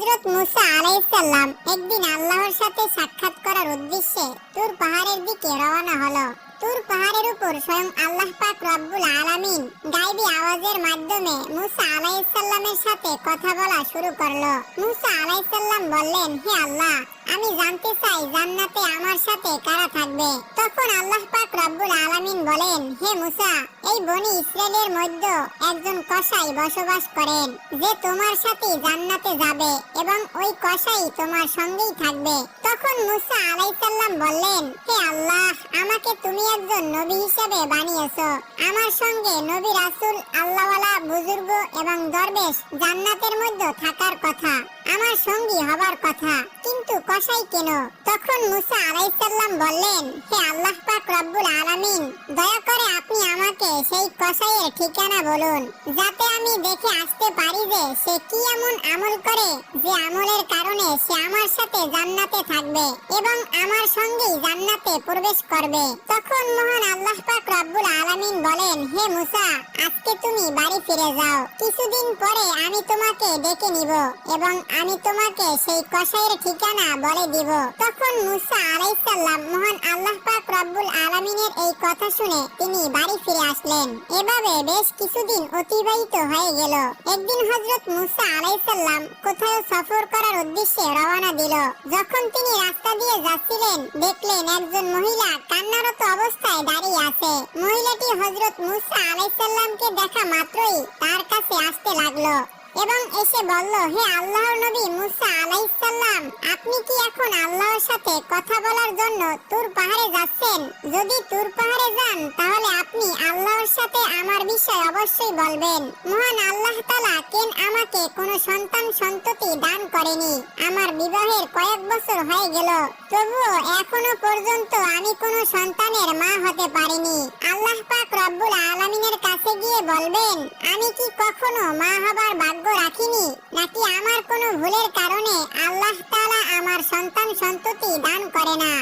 হযরত মুসা আলাইহিস সালাম একদিন আল্লাহর সাথে সাক্ষাৎ করার উদ্দেশ্যে তুর পাহাড়ের দিকে রওনা হলো। তুর পাহাড়ের উপর স্বয়ং আল্লাহ পাক রব্বুল আলামিন গায়বী আওয়াজের মাধ্যমে মুসা আলাইহিস সালামের সাথে কথা বলা শুরু করলো। মুসা আলাইহিস সালাম বললেন, হে আল্লাহ, আমি জানতে চাই জান্নাতে আমার সাথে কারা থাকবে। তখন আল্লাহ পাক রব্বুল আলামিন বলেন, হে মুসা, এই বনি ইসরাইলের মধ্যে একজন কসাই বসবাস করেন, যে তোমার সাথে জান্নাতে যাবে এবং ওই কসাই তোমার সঙ্গেই থাকবে। তখন মুসা আলাইহিস সালাম বললেন, হে আল্লাহ, আমাকে তুমি একজন নবী হিসেবে বানিয়েছো। আমার সঙ্গে নবী রাসূল, আল্লাহওয়ালা, বুজুর্গ এবং দরবেশ জান্নাতের মধ্যে থাকার কথা, আমার সঙ্গী হবার কথা, কিন্তু কসাই কেন? তখন মুসা আলাইহিস সালাম বললেন, হে আল্লাহ পাক রব্বুল আলামিন, দয়া করে আপনি আমাকে সেই কসাইয়ের ঠিকানা বলুন, যাতে আমি দেখে আসতে পারি যে সে কি এমন আমল করে যে আমলের কারণে সে আমার সাথে জান্নাতে থাকবে এবং আমার সঙ্গেই জান্নাতে প্রবেশ করবে। তখন মহান আল্লাহ পাক রব্বুল আলামিন বলেন, হে মুসা, আজকে তুমি বাড়ি ফিরে যাও। কিছুদিন পরে আমি তোমাকে ডেকে নিব এবং আমি তোমাকে সেই কসাইয়ের ঠিকানা বলে দিব। তখন মুসা আলাইহিস সালাম মহান আল্লাহ পাক রব্বুল আলামিনের এই কথা শুনে তিনি বাড়ি ফিরে আসলেন। এভাবে বেশ কিছুদিন অতিবাহিত হয়ে গেল। একদিন হযরত মুসা আলাইহিস সালাম কোথাও সফর করার উদ্দেশ্যে রওনা দিল। যখন তিনি রাস্তা দিয়ে যাচ্ছিলেন, দেখলেন একজন মহিলা কান্নারত অবস্থায় দাঁড়িয়ে আছে। মহিলাটি হযরত মুসা আলাইহিস সালামকে দেখা মাত্রই তার কাছে আসতে লাগলো এবং এসে বলল, হে আল্লাহর নবী মুসা আলাইহিস সালাম, আপনি কি এখন আল্লাহর সাথে কথা বলার জন্য তুর পাহাড়ে যাচ্ছেন? যদি তুর পাহাড়ে যান, তাহলে আপনি আল্লাহর সাথে আমার বিষয় অবশ্যই বলবেন। মহান আল্লাহ তাআলা কেন আমাকে কোনো সন্তান সন্ততি দান করেনি? আমার বিবাহের কয়েক বছর হয়ে গেল, তবুও এখনো পর্যন্ত আমি কোনো সন্তানের মা হতে পারিনি। আল্লাহ পাক রব্বুল আলামিনের কাছে গিয়ে বলবেন, আমি কি কখনো মা হবার ভাগ্য রাখিনি, নাকি আমার কোনো ভুলের কারণে আল্লাহ তাআলা আমার সন্তান সন্ততি দান করে না?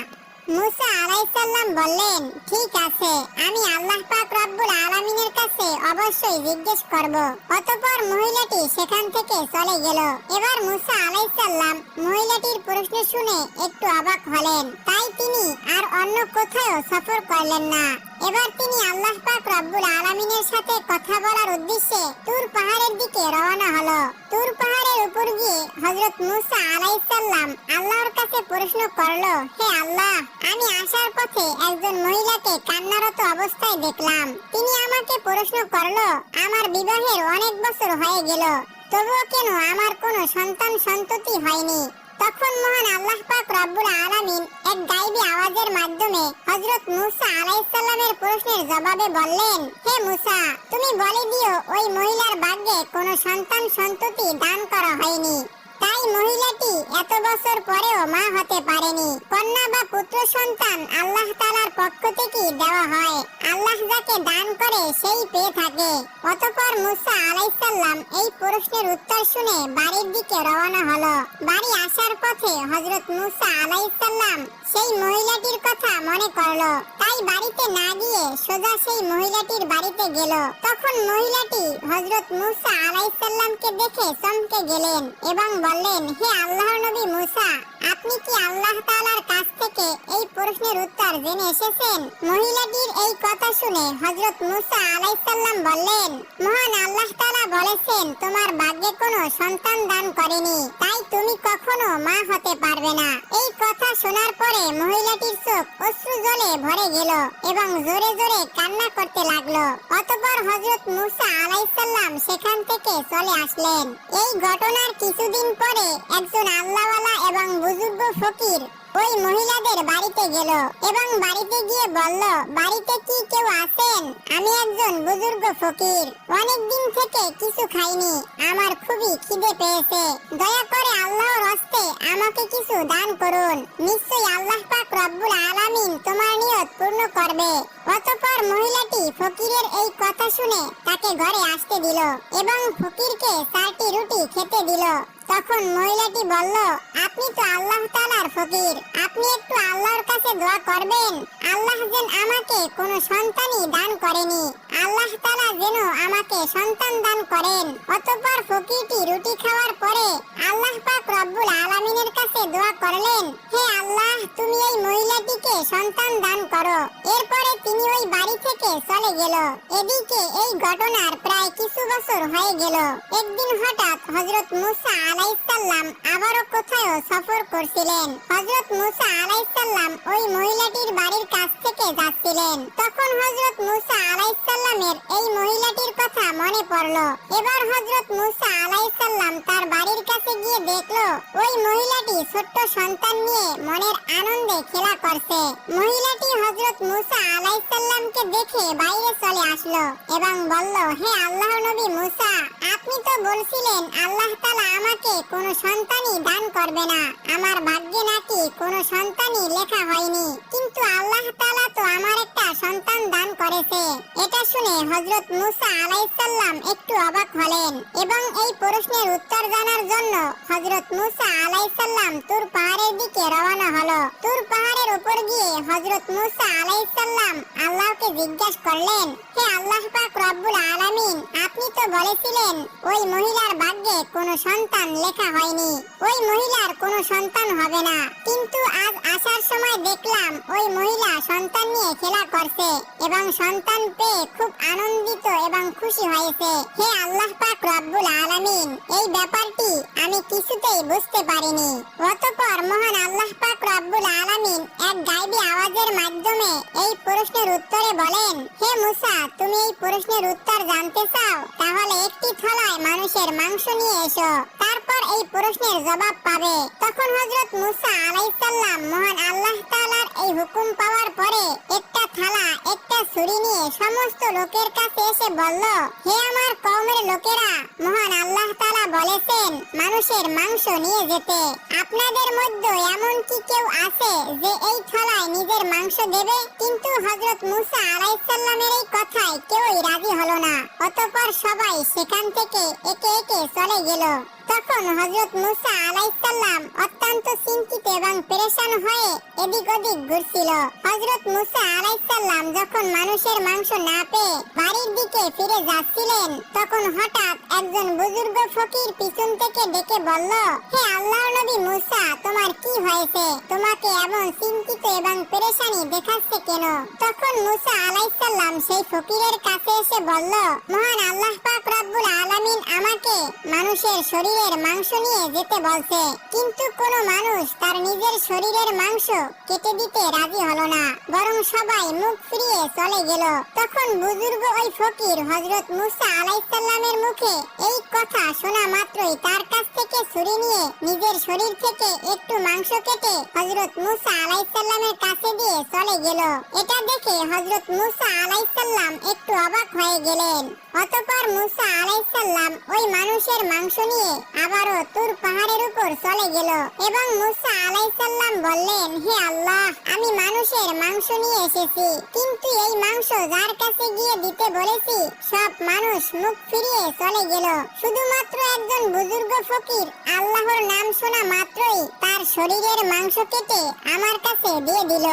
মুসা আলাইহিস সালাম বললেন, ঠিক আছে, আমি আল্লাহ পাক রব্বুল আলামিনের কাছে অবশ্যই জিজ্ঞেস করব। অতঃপর মহিলাটি সেখান থেকে চলে গেল। এবার মুসা আলাইহিস সালাম মহিলাটির প্রশ্ন শুনে একটু অবাক হলেন, তাই তিনি আর অন্য কোথাও সফর করলেন না। এবার তিনি আল্লাহ পাক রব্বুল আলামিনের সাথে কথা বলার উদ্দেশ্যে তুর পাহাড়ের দিকে রওনা হলো। তুর পাহাড়ের উপর গিয়ে হযরত মুসা আলাইহিস সালাম আল্লাহর কাছে প্রশ্ন করলো, হে আল্লাহ, আমি আসার পথে একজন মহিলাকে কান্নারত অবস্থায় দেখলাম। তিনি আমাকে প্রশ্ন করলো, আমার বিবাহের অনেক বছর হয়ে গেল, তবুও কেন আমার কোনো সন্তান সন্ততি হয়নি? তখন মহান আল্লাহ পাক রব্বুল আলামিন এক গায়বী আওয়াজের মাধ্যমে হযরত মুসা আলাইহিস সালামের প্রশ্নের জবাবে বললেন, হে মুসা, তুমি বলে দিও ওই মহিলার ভাগ্যে কোনো সন্তান সন্ততি দান করা হয়নি, তাই মহিলাটি এত বছর পরেও মা হতে পারেনি। কন্যা বা পুত্র সন্তান আল্লাহ তাআলার পক্ষ থেকে দেওয়া হয়, আল্লাহ যাকে দান করে সেই পেয়ে থাকে। অতঃপর মুসা আলাইহিস সালাম এই প্রশ্নের উত্তর শুনে বাড়ির দিকে রওনা হলো। বাড়ি আসার পথে হযরত মুসা আলাইহিস সালাম সেই মহিলাটির কথা মনে করলো, তাই বাড়িতে না গিয়ে সোজা সেই মহিলাটির বাড়িতে গেল। তখন মহিলাটি হযরত মুসা আলাইহিস সালামকে দেখে চমকে গেলেন এবং বললেন, হে আল্লাহর নবী মুসা, আপনি কি আল্লাহ তাআলার কাছ থেকে এই প্রশ্নের উত্তর জেনে এসেছেন? মহিলাটির এই কথা শুনে হযরত মুসা আলাইহিস সালাম বললেন, মহান আল্লাহ তাআলা বলেছেন তোমার ভাগ্যে কোনো সন্তান দান করেনি, তাই তুমি কখনো মা হতে পারবে না। এই কথা শোনার পরে মহিলাটির চোখ অশ্রু জলে ভরে গেল এবং জোরে জোরে কান্না করতে লাগলো। অতঃপর হযরত মুসা আলাইহিস সালাম সেখান থেকে চলে আসলেন। এই ঘটনার কিছুদিন পরে একজন আল্লাহওয়ালা এবং বুজুর্গ ফকির ওই মহিলাদের বাড়িতে গেল এবং বাড়িতে গিয়ে বলল, বাড়িতে কি কেউ আছেন? আমি একজন বুজুর্গ ফকির, অনেক দিন থেকে কিছু খাইনি, আমার খুবই খিদে পেয়েছে, দয়া করে আল্লাহর হস্তে আমাকে কিছু দান করুন, নিশ্চয়ই আল্লাহ পাক রব্বুল আলামিন তোমার নিয়ত পূর্ণ করবে। অতঃপর মহিলাটি ফকিরের এই কথা শুনে তাকে ঘরে আসতে দিল এবং ফকিরকে 4টি রুটি খেতে দিল। তখন মহিলাটি বলল, আপনি তো আল্লাহ তাআলার ফকির, আপনি একটু আল্লাহর কাছে দোয়া করবেন, আল্লাহ যেন আমাকে কোনো সন্তানই দান করেনি, আল্লাহ তাআলা যেন আমাকে সন্তান দান করেন। অতঃপর ফকিরটি রুটি খাওয়ার পরে আল্লাহ পাক রব্বুল আলামিনের কাছে দোয়া করলেন, হে আল্লাহ, তুমি এই মহিলাটিকে সন্তান দান করো। এরপরে তিনি ওই বাড়ি থেকে চলে গেল। এদিকে এই ঘটনার প্রায় কিছু বছর হয়ে গেল। একদিন হঠাৎ হযরত মুসা আলাইহিস সালাম আবারও কোথাও সফর করছিলেন। হযরত মুসা আলাইহিস সালাম ওই মহিলাটির বাড়ির কাছ থেকে যাচ্ছিলেন। তখন হযরত মুসা আলাইহিস সালামের এই মহিলাটির কথা মনে পড়লো। এবার হযরত মুসা আলাইহিস সালাম তার বাড়ির কাছে গিয়ে দেখলো ওই মহিলাটি ছোট্ট সন্তান নিয়ে মনের আনন্দে খেলা করছে। মহিলাটি হযরত মুসা আলাইহিস সালামকে দেখে বাইরে চলে আসলো এবং বলল, হে আল্লাহর নবী মুসা, আপনি তো বলছিলেন আল্লাহ তাআলা আমাকে কোনো সন্তানই দান করবে না, আমার ভাগ্যে নাকি কোনো সন্তানই লেখা হয়নি, কিন্তু আল্লাহ তাআলা তো আমার একটা সন্তান দান করেছে। এটা শুনে হযরত মুসা আলাইহিস সালাম একটু অবাক হলেন এবং এই প্রশ্নের উত্তর জানার জন্য হযরত মুসা আলাইহিস সালাম তুর পাহাড়ের দিকে রওনা হলো। তুর পাহাড়ের উপর গিয়ে হযরত মুসা আলাইহিস সালাম আল্লাহকে জিজ্ঞাসা করলেন, হে আল্লাহ পাক রব্বুল আলামিন, আপনি তো বলেছিলেন ওই মহিলার ভাগ্যে কোনো সন্তান লেখা হয়নি, ওই মহিলার কোনো সন্তান হবে না, কিন্তু আজ আসার সময় দেখলাম ওই মহিলা সন্তান নিয়ে খেলা করছে এবং সন্তান পেয়ে খুব আনন্দিত এবং খুশি হয়েছে। হে আল্লাহ পাক রব্বুল আলামিন, এই ব্যাপারটি আমি কিছুতেই বুঝতে পারিনি। অতঃপর মহান আল্লাহ পাক রব্বুল আলামিন এক গায়বী আওয়াজের মাধ্যমে এই প্রশ্নের উত্তরে বলেন, হে মুসা, তুমি এই প্রশ্নের উত্তর জানতে চাও, তাহলে একটি থালায় মানুষের মাংস নিয়ে এসো, তারপর এই প্রশ্নের জবাব পাবে। তখন হযরত মুসা আলাইহিস সালাম মহান আল্লাহ তাআলার এই হুকুম পাওয়ার পরে একটা থালা, একটা ছুরি নিয়ে সমস্ত লোকের কাছে এসে বলল, হে আমার কওমের লোকেরা, মহান আল্লাহ তাআলা বলেছেন মানুষের মাংস নিয়ে যেতে। আপনাদের মধ্যে এমন কি কেউ আছে যে এই থালায় নিজের মাংস দেবে? কিন্তু হযরত মুসা আলাইহিস সালামের এই কথায় কেউই রাজি হলো না। অতঃপর সবাই সেখান থেকে একে একে চলে গেল। তখন হযরত মুসা আলাইহিস সালাম অত্যন্ত চিন্তিত এবং পেরেশান হয়ে এদিক ওদিক ঘুরছিল। হযরত মুসা আলাইহিস সালাম যখন মানুষের মাংস না পেয়ে বাড়ির দিকে ফিরে যাচ্ছিলেন, তখন হঠাৎ একজন বুজুর্গ ফকির পিছন থেকে ডেকে বলল, হে আল্লাহর নবী মুসা, তোমার কি হয়েছে? তোমাকে এমন চিন্তিত এবং পেরেশানি দেখাচ্ছে কেন? তখন মুসা আলাইহিস সালাম সেই ফকিরের কাছে এসে বলল, মহান আল্লাহ পাক রব্বুল আলামিন আমাকে মানুষের শরীরের মাংস নিয়ে যেতে বলছে, কিন্তু কোনো মানুষ তার নিজের শরীরের মাংস কেটে দিতে রাজি হলো না, বরং সবাই মুখ ফিরিয়ে চলে গেল। তখন বুজুর্গ ওই ফকির হযরত মুসা আলাইহিস সালামের মুখে এই কথা শোনা মাত্রই তার কাছ থেকে ছুরি নিয়ে নিজের শরীর থেকে একটু মাংস কেটে হযরত মুসা আলাইহিস সালামের কাছে দিয়ে চলে গেল। এটা দেখে হযরত মুসা আলাইহিস সালাম একটু অবাক হয়ে গেলেন। অতঃপর মুসা আলাইহিস সালাম ওই মানুষের মাংস নিয়ে আবারও তুর পাহাড়ের উপর চলে গেল এবং মুসা আলাইহিস সালাম বললেন, হে আল্লাহ, আমি মানুষের মাংস নিয়ে এসেছি, কিন্তু এই মাংস যার কাছে গিয়ে দিতে বলেছি সব মানুষ মুখ ফিরিয়ে চলে গেল। শুধুমাত্র একজন বুজুর্গ ফকির আল্লাহর নাম শোনা মাত্রই তার শরীরের মাংস কেটে আমার কাছে দিয়ে দিল।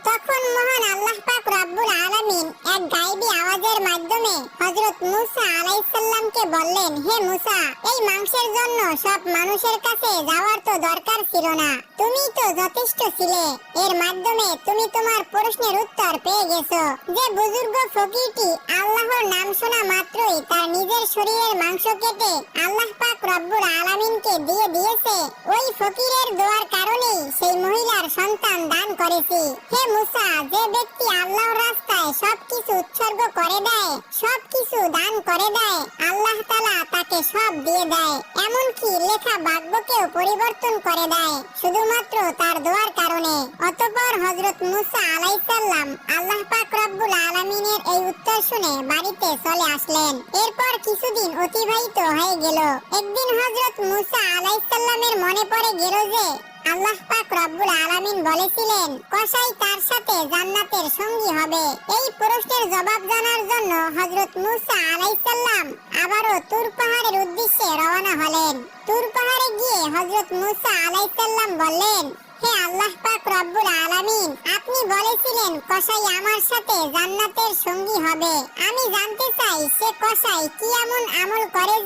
তখন মহান আল্লাহ পাক রব্বুল আলামিন এক গায়বী আওয়াজের মাধ্যমে হযরত মুসা আলাইহিস সালামকে বললেন, হে মুসা, এই মাংসের জন্য সব মানুষের কাছে যাওয়ার তো দরকার ছিল না, তুমি তো যথেষ্ট ছিলে। এর মাধ্যমে তুমি তোমার প্রশ্নের উত্তর পেয়ে গেছো। যে বুজুর্গ ফকিরটি আল্লাহর নাম শোনা মাত্রই তার নিজের শরীরের মাংস কেটে আল্লাহ পাক রব্বুল আলামিনকে দিয়ে দিয়েছে, ওই ফকিরের দোয়ার কারণেই সেই মহিলার সন্তান দান করেছি। হে মুসা, যে ব্যক্তি আল্লাহর রাস্তায় সবকিছু উৎসর্গ করে দেয়, সবকিছু দান করে দেয়, আল্লাহ তাআলা তাকে সব দিয়ে দেয়, এমনকি লেখা ভাগ্যকেও পরিবর্তন করে দেয় শুধুমাত্র তার দোয়ার কারণে। অতঃপর হযরত মুসা আলাইহিস সালাম আল্লাহ পাক রব্বুল আলামিনের এই উত্তর শুনে বাড়িতে চলে আসলেন। এরপর কিছুদিন অতিবাহিত হয়ে গেল। একদিন হযরত মুসা আলাইহিস সালামের মনে পড়ে গেল যে আল্লাহ পাক রব্বুল আলামিন বলেছিলেন কসাই তার সাথে জান্নাতের সঙ্গী হবে। এই প্রশ্নের জবাব জানার জন্য হযরত মূসা আলাইহিস সালাম আবারও তুর পাহাড়ের উদ্দেশ্যে রওনা হলেন। তুর পাহাড়ে গিয়ে হযরত মূসা আলাইহিস সালাম বললেন, হে আল্লাহ পাক রব্বুল আলামিন, আপনি বলেছিলেন কসাই আমার সাথে জান্নাতের সঙ্গী হবে। আমি জানতে চাই সে কসাই কি এমন আমল করে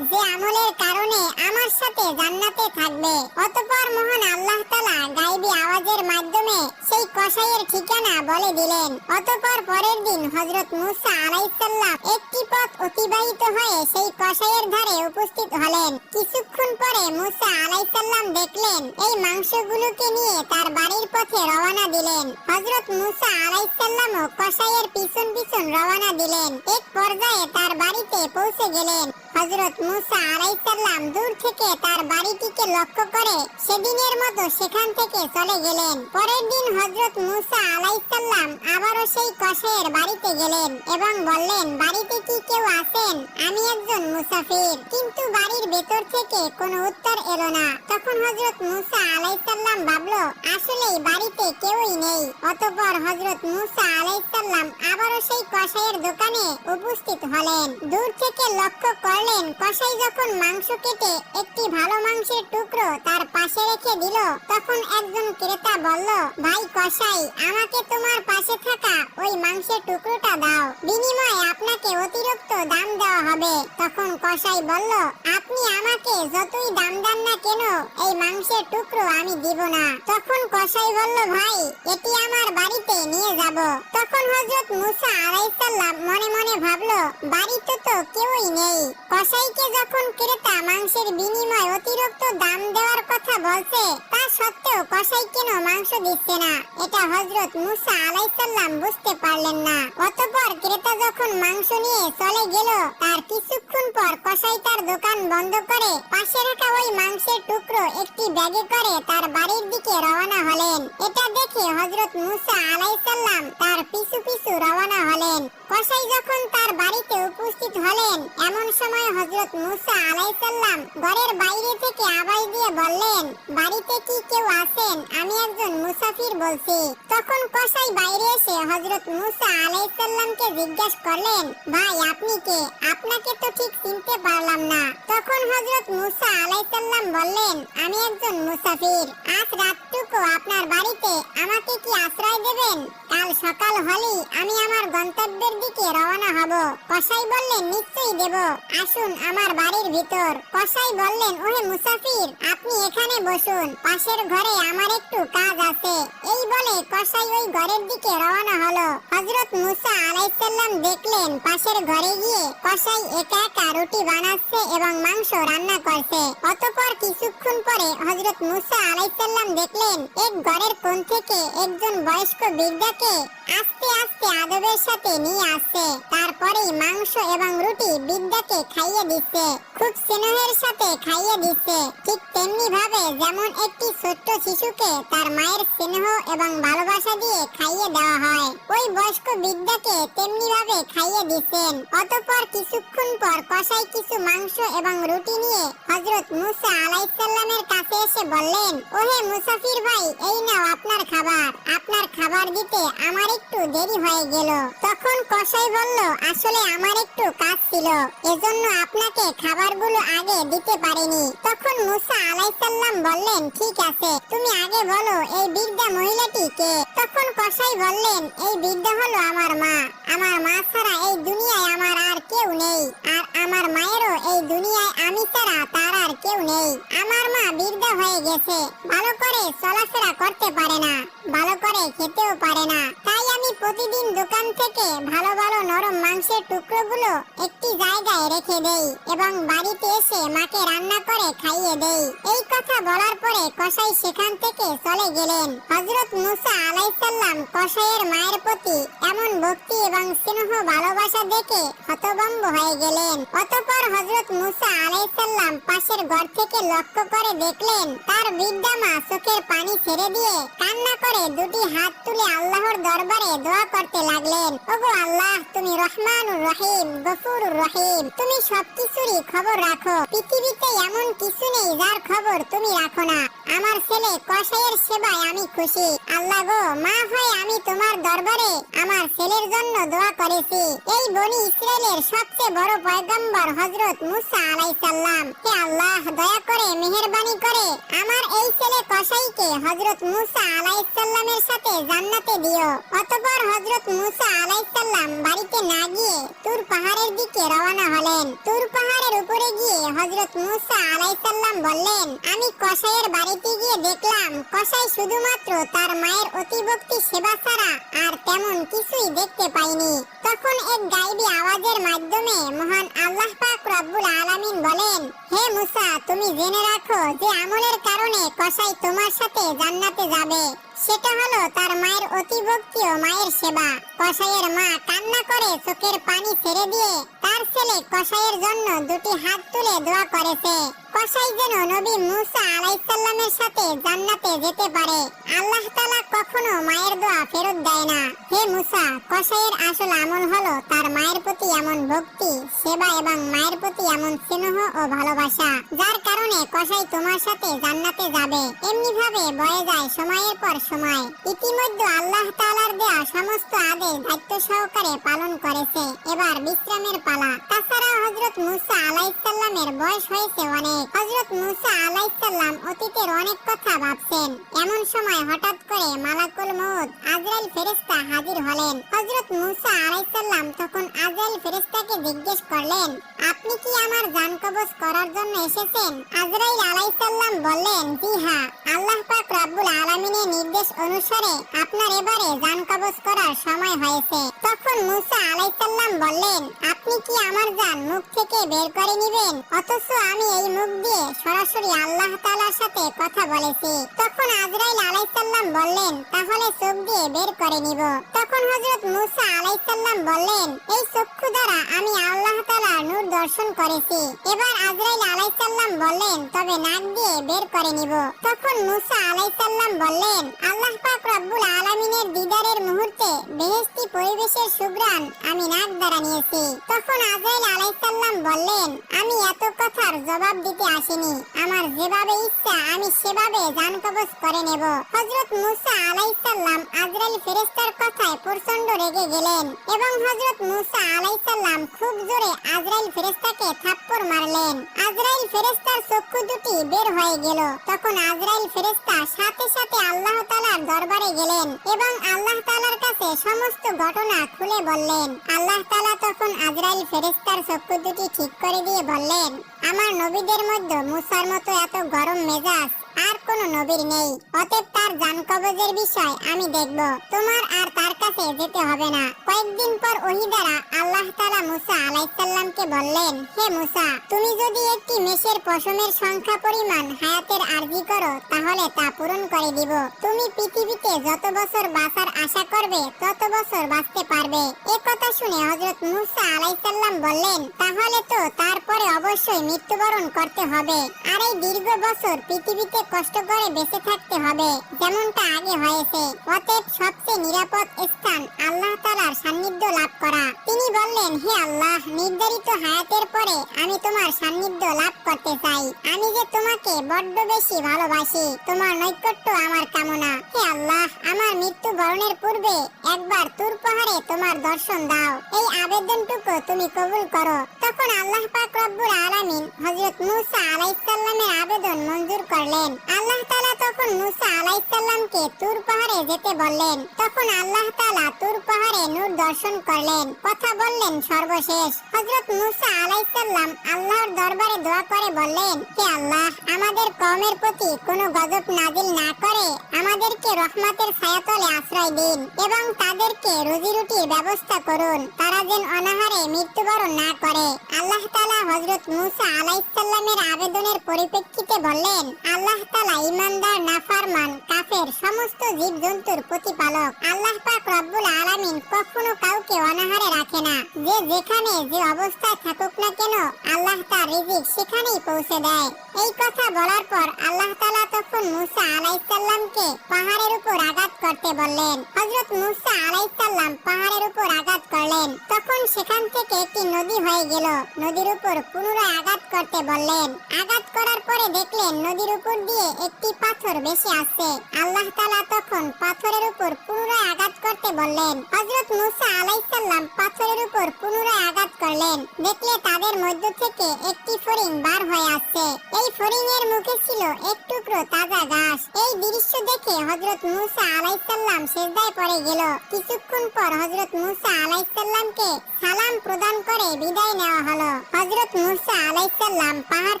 যে আমলের কারণে আমার সাথে জান্নাতে থাকবে। অতঃপর মহান আল্লাহ তাআলা গায়বী আওয়াজের মাধ্যমে সেই কসাইয়ের ঠিকানা বলে দিলেন। অতঃপর পরের দিন হযরত মূসা আলাইহিস সালাম একটি পথ অতিবাহিত হয়ে সেই কসাইয়ের ধারে উপস্থিত হলেন। কিছুক্ষণ পরে মূসা আলাইহিস সালাম দেখলেন এই মাংসগুলোকে নিয়ে তার বাড়ির পথে রওনা দিলেন। হযরত মূসা আলাইহিস সালামও কসাইয়ের পিছন পিছন রওনা দিলেন। এক পর্যায়ে তার বাড়িতে পৌঁছে গেলেন। হযরত মূসা আলাইহিস সালাম দূর থেকে তার বাড়িটিকে লক্ষ্য করে সেদিনের মতো সেখান থেকে চলে গেলেন। পরের দিন হযরত মূসা আলাইহিস সালাম আবারও সেই কসাইয়ের বাড়িতে গেলেন এবং বললেন, বাড়িতে কি কেউ আছেন? আমি একজন মুসাফির। কিন্তু বাড়ির ভেতর থেকে কোনো উত্তর এলো না। তখন হযরত মূসা আলাইহিস সালাম ভাবলো আসলেই বাড়িতে কেউই নেই। অতঃপর হযরত মূসা আলাইহিস সালাম আবারও সেই কসাইয়ের দোকানে উপস্থিত হলেন। দূর থেকে লক্ষ্য করলেন কসাই যখন মাংস কেটে একটি ভালো মাংসের টুকরো তার পাশে রেখে দিল, তখন একজন ক্রেতা বলল, ভাই কসাই, আমাকে তোমার পাশে থাকা ওই মাংসের টুকরোটা দাও, বিনিময়ে আপনাকে অতিরিক্ত দাম দেওয়া হবে। তখন কসাই বলল, আপনি আমাকে যতই দাম দেন না কেন এই মাংসের টুকরো আমি দিব না। তখন কসাই বলল, ভাই এটি আমার বাড়িতে নিয়ে যাব। তখন হযরত মূসা আলাইহিস সালাম মনে মনে ভাবলো বাড়িতে তো কেউই নেই। কসাইকে যখন ক্রেতা মাংসের বিনিময়ে অতিরিক্ত দাম দেওয়ার কথা বলছে, তা সত্ত্বেও কসাই কেন মাংস দিচ্ছে না, এটা হযরত মূসা আলাইহিস সালাম বুঝতে পারলেন না। অতঃপর ক্রেতা যখন মাংস নিয়ে চলে গেল, তার কিছুক্ষণ পর কসাই তার দোকান বন্ধ করে পাশে রাখা ওই মাংসের টুকরো একটি ব্যাগে করে তার বাড়ির দিকে রওনা হলেন। এটা দেখে হযরত মূসা আলাইহিস সালাম তার পিছু পিছু রওনা হলেন। কসাই যখন তার বাড়িতে উপস্থিত হলেন, এমন সময় হযরত মূসা আলাইহিস সালাম ঘরের বাইরে থেকে আওয়াজ দিয়ে বললেন, বাড়িতে কি কেউ আছেন? আমি একজন মুসাফির বলছি। তখন কসাই বাইরে এসে হযরত মূসা আলাইহিস সালামকে জিজ্ঞাসা করলেন, ভাই আপনি কে? আপনাকে তো ঠিক চিনতে পারলাম না। তখন হযরত মূসা আলাইহিস সালাম বললেন, আমি একজন মুসাফির। আজ রাতটুকু আপনার বাড়িতে আমাকে কি আশ্রয় দেবেন? কাল সকাল হলেই আমি আমার গন্তব্যের দিকে রওনা হব। কসাই বললেন, নিশ্চয়ই দেব, আসুন আমার বাড়ির ভিতর। কসাই বললেন, ওহে মুসাফির, আপনি এখানে বসুন, পাশের ঘরে আমার একটু কাজ আছে। এই বলে কসাই ওই ঘরের দিকে রওনা হলো। হযরত মূসা আলাইহিস সালাম দেখলেন পাশের ঘরে গিয়ে কসাই একা একা রুটি বানাচ্ছে এবং মাংস রান্না করছে। অতঃপর কিছুক্ষণ পরে হযরত মূসা আলাইহিস সালাম দেখলেন এক ঘরের কোণ থেকে একজন বয়স্ক বৃদ্ধাকে আস্তে আস্তে আদবের সাথে নিয়ে আসছে। তারপরেই মাংস এবং রুটি বৃদ্ধাকে খাইয়ে দিচ্ছে, খুব স্নেহের সাথে খাইয়ে দিচ্ছে। ঠিক তেমনি ভাবে যেমন একটি ছোট্ট শিশুকে তার মায়ের স্নেহ এবং ভালোবাসা দিয়ে খাইয়ে দেওয়া হয়, ওই বয়স্ক বৃদ্ধাকে তেমনি ভাবে খাইয়ে দিচ্ছেন। অতঃপর কিছুক্ষণ পর কসাই কিছু মাংস এবং রুটি নিয়ে হযরত মূসা আলাইহিস সালামের কাছে এসে বললেন, ওহে মুসাফির ভাই, এই নাও আপনার খাবার। আপনার খাবার দিতে আমার একটু দেরি হয়ে গেল। তখন কসাই বলল, আসলে আমার একটু কাজ ছিল, এজন্য আপনাকে খাবারগুলো আগে দিতে পারিনি। তখন মূসা আলাইহিস সালাম বললেন, ঠিক আছে, তুমি আগে বলো এই বৃদ্ধা মহিলাটি কে? তখন কসাই বললেন, এই বৃদ্ধা হলো আমার মা। আমার মা ছাড়া এই দুনিয়ায় আমার আর কেউ নেই, আর আমার মায়েরও এই দুনিয়ায় আমি ছাড়া তার আর কেউ নেই। আমার মা বৃদ্ধা হয়ে গেছে, ভালো করে চলাফেরা করতে পারে না, ভালো করে খেতেও পারে না। তাই আমি প্রতিদিন দোকান থেকে ভালো ভালো নরম মাংসের টুকরোগুলো একটি জায়গায় রেখে দেই এবং বাড়িতে এসে মাকে রান্না করে খাইয়ে দেই। এই কথা বলার পরে কসাই সেখান থেকে চলে গেলেন। হযরত মূসা আলাইহিস সালাম কসাইয়ের মায়ের প্রতি এমন ভক্তি এবং স্নেহ ভালোবাসা দেখে হতভম্ব হয়ে গেলেন। অতঃপর হযরত মূসা আলাইহিস সালাম পাশের ঘর থেকে লক্ষ্য করে দেখলেন তার বৃদ্ধা মা চোখের পানি ছেড়ে দিয়ে কান্না কান্না করে দুটি হাত তুলে আল্লাহর দরবারে দোয়া করতে লাগলেন, ওগো আল্লাহ, তুমি রহমানুর রহিম, গফুরুর রহিম, তুমি সবকিছুরই খবর রাখো। পৃথিবীতে এমন কিছু নেই যার খবর তুমি রাখো না। আমার ছেলে কসাইয়ের সেবায় আমি খুশি। আল্লাহ গো, মা হয়ে আমি তোমার দরবারে আমার ছেলের জন্য দোয়া করেছি। এই বনি ইসরায়েলের সবচেয়ে বড় পয়গম্বর হযরত মুসা আলাইহিস সালাম, হে আল্লাহ, দয়া করে মেহেরবানি করে আমার এই ছেলে কসাইকে হযরত মুসা আলাইহিস সালামের সাথে জান্নাতে দিও। অতঃপর হযরত মুসা আলাইহিস সালাম বাড়িতে না গিয়ে তুর পাহাড়ের দিকে রওনা হলেন। তুর পাহাড়ের উপরে গিয়ে হযরত মুসা আলাইহিস সালাম বললেন, আমি কসাইয়ের বাড়িতে গিয়ে দেখলাম কসাই শুধুমাত্র তার মায়ের অতিভক্তি সেবা ছাড়া আর তেমন কিছুই দেখতে পাইনি। তখন এক গায়বী আওয়াজের মাধ্যমে মহান আল্লাহ পাক রব্বুল আলামিন বলেন, হে মুসা, তুমি জেনে রাখো যে আমলের কারণে কসাই তোমার সাথে জান্নাতে যাবে সেটা হলো তার মায়ের অতিভক্তি ও মায়ের সেবা। কসাইয়ের মা কান্না করে চোখের পানি ছেড়ে দিয়ে তার ছেলে কসাইয়ের জন্য দুটি হাত তুলে দোয়া করেছে, কসাই যেন নবী মুসা আলাইহিস সালামের সাথে জান্নাতে যেতে পারে। আল্লাহ তাআলা কখনো মায়ের দোয়া ফেরত দেয় না। হে মুসা, কসাইয়ের আসল আমল হলো তার মায়ের প্রতি এমন ভক্তি, সেবা এবং মায়ের প্রতি এমন স্নেহ ও ভালোবাসা যার কারণে কসাই তোমার সাথে জান্নাতে যাবে। এমনি ভাবে বয়ে যায় সময়ের পর সময়। ইতিমধ্যে আল্লাহ তাআলার দেয়া সমস্ত আদেশ দায়িত্ব সহকারে পালন করেছে। এবার বিশ্রামের পালা। তাছাড়া হযরত মুসা আলাইহিস সালামের বয়স হয়েছে অনেক। হযরত মুসা আলাইহিস সালাম অতীতের অনেক কথা ভাবছেন। এমন সময় হঠাৎ করে মালাকুল মউত আজরাইল ফেরেশতা হাজির হলেন। হযরত মুসা আলাইহিস সালাম তখন আজরাইল ফেরেশতাকে জিজ্ঞেস করলেন, আপনি কি আমার জান কবজ করার জন্য এসেছেন? আজরাইল আলাইহিস সালাম বললেন, জি হ্যাঁ, আল্লাহ পাক রব্বুল আলামিনের নির্দেশ অনুসারে আপনার এবারে জান কবজ করার সময় হয়েছে। তখন মুসা আলাইহিস সালাম বললেন, আপনি কি আমার জান মুখ থেকে বের করে নেবেন? অথচ আমি এই মুখ দিয়ে সরাসরি আল্লাহ তাআলার সাথে কথা বলেছি। তখন আজরাইল আলাইহিস সালাম বললেন, তাহলে চোখ দিয়ে বের করে নিব। তখন হযরত মুসা আলাইহিস সালাম বললেন, এই চক্ষু দ্বারা আমি আল্লাহ তাআলার নূর দর্শন করেছি। এবার আজরাইল আলাইহিস সালাম বললেন, তবে নাক দিয়ে বের করে নিব। তখন মুসা আলাইহিস সালাম বললেন, আল্লাহ পাক রব্বুল আলামিনের দিদারের মুহূর্তে বেহেশতি পরিবেশের সুঘ্রাণ আমি নাক দ্বারা নিয়েছি। তখন আজরাইল আলাইহিস সালাম বললেন, আমি এত কথার জবাব দিতে আসিনি, আমার যেভাবে ইচ্ছা আমি সেভাবে জান কবজ করে নেব। হযরত মুসা আলাইহিস সালাম আজরাইল ফেরেশতার কথায় প্রচন্ড রেগে গেলেন এবং হযরত মুসা আলাইহিস সালাম খুব জোরে আজরাইল ফেরেশতাকে থাপ্পড় মারলেন। আজরাইল ফেরেশতার চক্ষু দুটি বের হয়ে গেল। তখন আজরাইল ফেরেশতা সাথে সাথে আল্লাহ তাআলার দরবারে গেলেন এবং আল্লাহ তাআলার কাছে সমস্ত ঘটনা খুলে বললেন। আল্লাহ তাআলা তখন আজরাইল ফেরেশতার চক্ষু দুটি ঠিক করে দিয়ে বললেন, আমার নবীদের মধ্যে মুসার মতো এত গরম মেজাজ আর কোন নবীর নেই। অতএব তার জান কবজের বিষয় আমি দেখব, তোমার আর তার কাছে যেতে হবে না। কয়েকদিন পর ওহী দ্বারা আল্লাহ তাআলা মুসা আলাইহিস সালামকে বললেন, হে মুসা, তুমি যদি একটি মেষের পশমের সংখ্যা পরিমাণ হায়াতের আরজি করো তাহলে তা পূরণ করে দিব। তুমি পৃথিবীতে যত বছর বাঁচার আশা করবে তত বছর বাঁচতে পারবে। এ কথা শুনে হযরত মুসা আলাইহিস সালাম বললেন, তাহলে তো তারপরে অবশ্যই মৃত্যুবরণ করতে হবে আর এই দীর্ঘ বছর পৃথিবীতে কষ্ট করে বেঁচে থাকতে হবে যেমনটা আগে হয়েছে। অতএব সবচেয়ে নিরাপদ স্থান আল্লাহ তাআলার সান্নিধ্য লাভ করা। তিনি বললেন, হে আল্লাহ, নির্ধারিত হায়াতের পরে আমি তোমার সান্নিধ্য লাভ করতে চাই। আমি যে তোমাকে বড্ড বেশি ভালোবাসি, তোমার নৈকট্য আমার কামনা। হে আল্লাহ, আমার মৃত্যু বরণের পূর্বে একবার তুর পাহাড়ে তোমার দর্শন দাও। এই আবেদনটুকু তুমি কবুল করো। তখন আল্লাহ পাক রব্বুল আলামিন হযরত মুসা আলাইহিস সালামের আবেদন মঞ্জুর করলেন। আল্লাহ তাআলা তখন মুসা আলাইহিস সালামকে তুর পাহাড়ে যেতে বললেন। তখন আল্লাহ তাআলা তুর পাহাড়ে নূর দর্শন করলেন, কথা বললেন সর্বশেষ। হযরত মুসা আলাইহিস সালাম আল্লাহর দরবারে দোয়া করে বললেন, হে আল্লাহ, আমাদের কওমের প্রতি কোনো গজব নাজিল না করে আমাদেরকে রহমতের ছায়াতলে আশ্রয় দিন এবং তাদেরকে রুজি রুটির ব্যবস্থা করুন, তারা যেন অনাহারে মৃত্যুবরণ না করে। আল্লাহ তাআলা হযরত মুসা আলাইহিস সালামের আবেদনের পরিপ্রেক্ষিতে বললেন, আল্লাহ তাআলা ঈমানদার নাফরমান কাফের সমস্ত জীবজন্তুর প্রতিপালক। আল্লাহ পাক রব্বুল আলামিন কখনো কাউকে অনাহারে রাখে না। যে যেখানে যে অবস্থায় থাকুক না কেন আল্লাহ তার রিজিক সেখানেই পৌঁছে দেয়। এই কথা বলার পর আল্লাহ তাআলা তখন মূসা আলাইহিস সালামকে পাহাড়ের উপর আঘাত করতে বললেন। হযরত মূসা আলাইহিস সালাম পাহাড়ের উপর আঘাত করলেন। তখন সেখান থেকে একটি নদী হয়ে গেল। নদীর উপর পুনরায় আঘাত করতে বললেন। আঘাত করার পরে দেখলেন নদীর উপর দিয়ে একটি পাথর ভেসে আসছে। আল্লাহ তাআলা তখন পাথরের উপর পুনরায় আঘাত করতে বললেন। হযরত মূসা আলাইহিস সালাম পাথরের উপর পুনরায় আঘাত করলেন। দেখলে তাদের মধ্য থেকে একটি ফড়িং বার হয়ে আসছে। এই ফড়িং এর মুখে ছিল এক টুকরো তাজা ঘাস। এই দৃশ্য দেখে হযরত মূসা আলাইহিস সালাম সিজদায় পড়ে গেল। কিছুক্ষণ পর হযরত মূসা আলাইহিস সালামকে সালাম প্রদান করে বিদায় নেওয়া হলো। হযরত মূসা আলাইহিস সালাম পাহাড়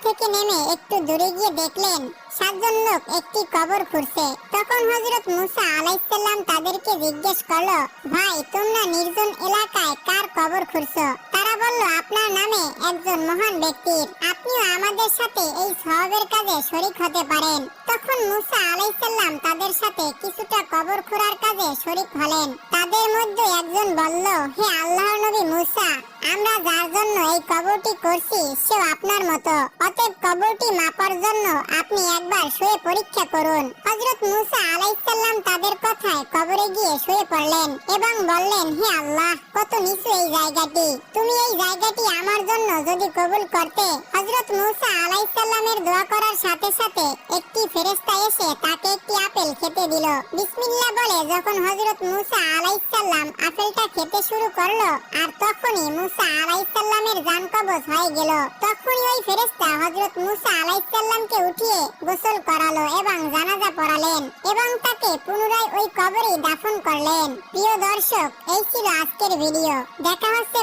থেকে নেমে একটু দূরে গিয়ে দেখলেন 7 জন লোক একটি কবর খুঁড়ছে। তখন হযরত মূসা আলাইহিস সালাম তাদেরকে জিজ্ঞেস করলো, ভাই তোমরা নির্জন এলাকায় কার কবর খুঁড়ছো? তারা বলল, আপনার নামে একজন মহান ব্যক্তির। আপনিও আমাদের সাথে এই সওয়াবের কাজে শরীক হতে পারেন। তখন মূসা আলাইহিস সালাম তাদের সাথে কিছুটা কবর খোঁড়ার কাজে শরীক হলেন। তাদের মধ্যে একজন বলল, হে আল্লাহর নবী মূসা, আমরা যার জন্য এই কবরটি করছি সেও আপনার মতো। অতএব কবরটি মাপার জন্য আপনি একবার শুয়ে পরীক্ষা করুন। হযরত মূসা আলাইহিস সালাম তাদের কথায় কবরে গিয়ে শুয়ে পড়লেন এবং বললেন, হে আল্লাহ, কত নিচু এই জায়গাটি। তুমি এই জায়গাটি আমার জন্য যদি কবুল করতে। হযরত মূসা আলাইহিস সালামের দোয়া করার সাথে সাথে একটি ফেরেশতা এসে তাকে একটি আপেল খেতে দিল। বিসমিল্লাহ বলে যখন হযরত মূসা আলাইহিস সালাম আপেলটা খেতে শুরু করলো, আর তখনই মূসা আলাইহিস সালামের জান কবজ হয়ে গেল। তখনই ওই ফেরেশতা হযরত মূসা আলাইহিস সালামকে উঠিয়ে গোসল করালো এবং জানাজা পড়ালেন এবং তাকে পুনরায় ওই কবরেই দাফন করলেন। প্রিয় দর্শক, এই ছিল আজকের ভিডিও। দেখা হচ্ছে